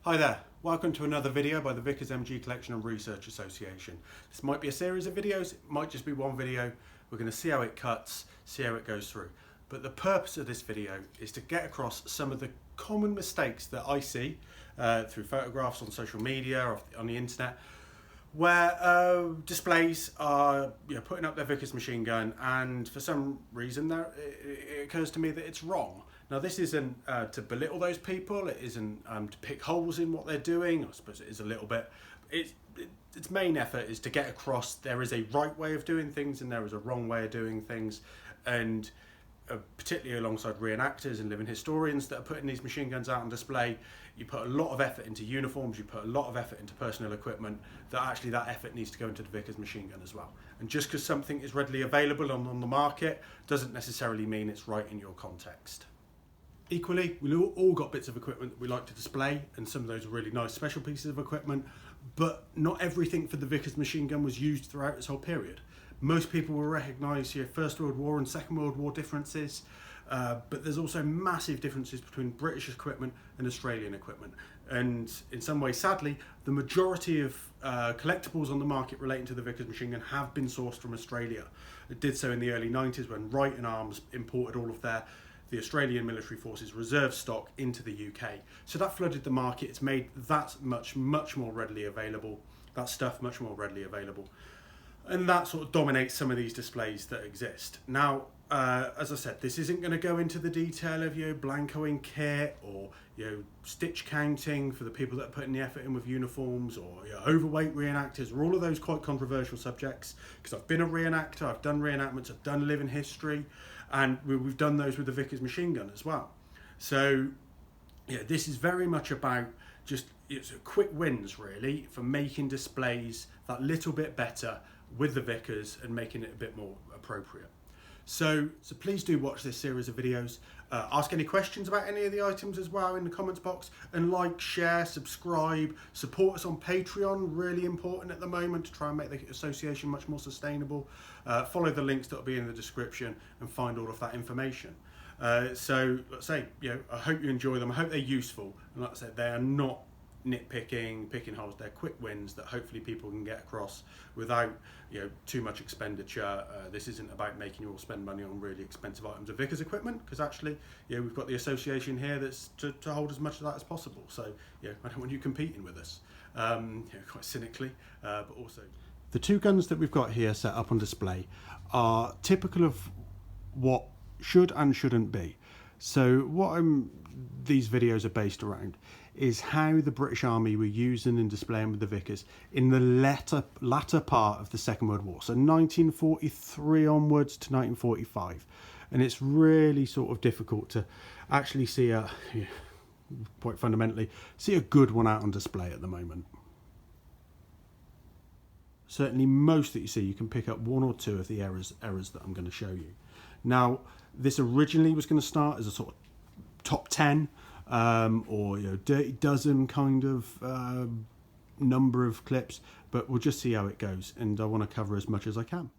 Hi there, welcome to another video by the Vickers MG Collection and Research Association. This might be a series of videos, it might just be one video. We're going to see how it cuts, see how it goes through. But the purpose of this video is to get across some of the common mistakes that I see through photographs on social media or on the internet, where displays are putting up their Vickers machine gun, and for some reason it occurs to me that it's wrong. Now, this isn't to belittle those people, it isn't to pick holes in what they're doing. I suppose it is a little bit. Its main effort is to get across there is a right way of doing things and there is a wrong way of doing things, and particularly alongside reenactors and living historians that are putting these machine guns out on display, you put a lot of effort into uniforms, you put a lot of effort into personal equipment, that effort needs to go into the Vickers machine gun as well. And just because something is readily available on the market doesn't necessarily mean it's right in your context. Equally, we've all got bits of equipment that we like to display, and some of those are really nice special pieces of equipment, but not everything for the Vickers machine gun was used throughout this whole period. Most people will recognise your First World War and Second World War differences, but there's also massive differences between British equipment and Australian equipment. And in some ways, sadly, the majority of collectibles on the market relating to the Vickers machine gun have been sourced from Australia. It did so in the early 90s when Wright and Arms imported all of the Australian military forces reserve stock into the UK. So that flooded the market. It's made that much more readily available, that stuff much more readily available. And that sort of dominates some of these displays that exist. Now, as I said, this isn't going to go into the detail of blancoing kit or stitch counting for the people that are putting the effort in with uniforms, or overweight reenactors, or all of those quite controversial subjects, because I've been a reenactor, I've done reenactments, I've done living history, and we've done those with the Vickers machine gun as well. So this is very much about just quick wins really for making displays that little bit better with the Vickers and making it a bit more appropriate. So please do watch this series of videos. Ask any questions about any of the items as well in the comments box, and like, share, subscribe, support us on Patreon, really important at the moment to try and make the association much more sustainable. Follow the links that will be in the description and find all of that information. So let's say, I hope you enjoy them. I hope they're useful. And like I said, they are not nitpicking, picking holes. They're quick wins that hopefully people can get across without too much expenditure. This isn't about making you all spend money on really expensive items of Vickers equipment, because actually we've got the association here that's to hold as much of that as possible. So I don't want you competing with us, quite cynically, but also the two guns that we've got here set up on display are typical of what should and shouldn't be. So what these videos are based around is how the British Army were using and displaying with the Vickers in the latter part of the Second World War, so 1943 onwards to 1945. And it's really sort of difficult to actually see quite fundamentally, see a good one out on display at the moment. Certainly most that you see, you can pick up one or two of the errors that I'm going to show you. Now, this originally was going to start as a sort of top 10 or dirty dozen kind of number of clips, but we'll just see how it goes, and I want to cover as much as I can.